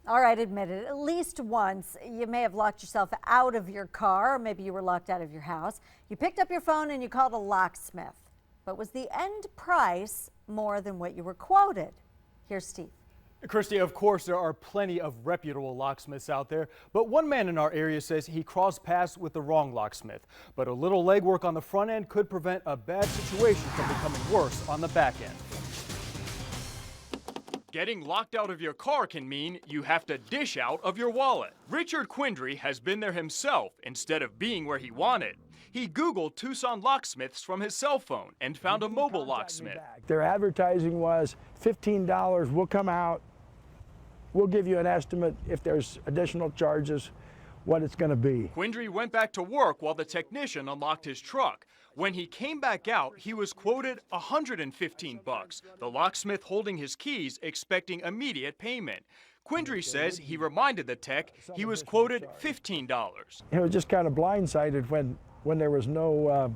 All right, admit it. At least once, you may have locked yourself out of your car, or maybe you were locked out of your house. You picked up your phone and you called a locksmith. But was the end price more than what you were quoted? Here's Steve. Christy, of course, there are plenty of reputable locksmiths out there, but one man in our area says he crossed paths with the wrong locksmith. But a little legwork on the front end could prevent a bad situation from becoming worse on the back end. Getting locked out of your car can mean you have to dish out of your wallet. Richard Quindry has been there himself instead of being where he wanted. He Googled Tucson locksmiths from his cell phone and found a mobile locksmith. Their advertising was $15, we'll come out, we'll give you an estimate if there's additional charges, what it's going to be. Quindry went back to work while the technician unlocked his truck. When he came back out, he was quoted $115. The locksmith holding his keys, expecting immediate payment. Quindry says he reminded the tech he was quoted $15. It was just kind of blindsided when there was no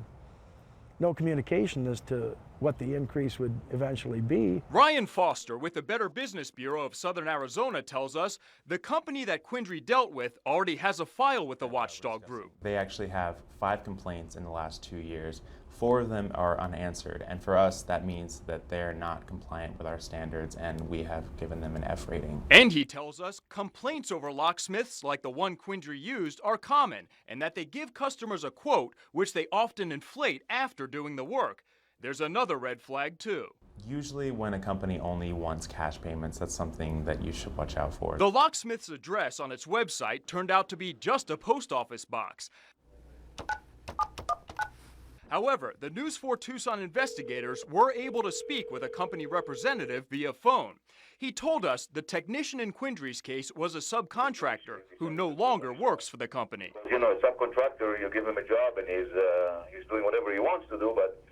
communication as to what the increase would eventually be. Ryan Foster with the Better Business Bureau of Southern Arizona tells us the company that Quindry dealt with already has a file with the watchdog group. They actually have 5 complaints in the last 2 years. 4 of them are unanswered, and for us that means that they're not compliant with our standards and we have given them an F rating. And he tells us complaints over locksmiths like the one Quindry used are common, and that they give customers a quote which they often inflate after doing the work. There's another red flag too. Usually when a company only wants cash payments, that's something that you should watch out for. The locksmith's address on its website turned out to be just a post office box. However, the News 4 Tucson investigators were able to speak with a company representative via phone. He told us the technician in Quindry's case was a subcontractor who no longer works for the company. You know, a subcontractor, you give him a job and he's doing whatever he wants to do, but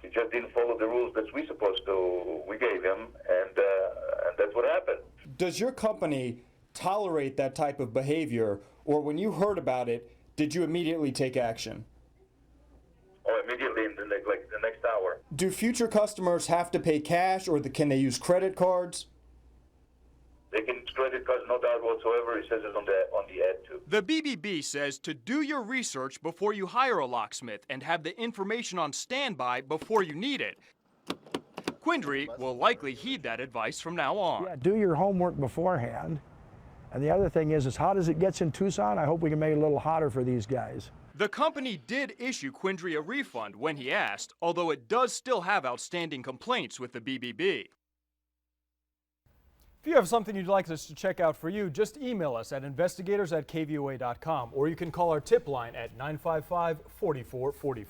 he just didn't follow the rules that we gave him, and that's what happened. Does your company tolerate that type of behavior, or when you heard about it, did you immediately take action? Oh, immediately in the next hour. Do future customers have to pay cash, or can they use credit cards? They can use credit cards, no doubt whatsoever. It says it on the ad too. The BBB says to do your research before you hire a locksmith and have the information on standby before you need it. Quindry will likely heed that advice from now on. Yeah, do your homework beforehand. And the other thing is how does it get in Tucson? I hope we can make it a little hotter for these guys. The company did issue Quindry a refund when he asked, although it does still have outstanding complaints with the BBB. If you have something you'd like us to check out for you, just email us at investigators@kvoa.com, or you can call our tip line at 955-4444.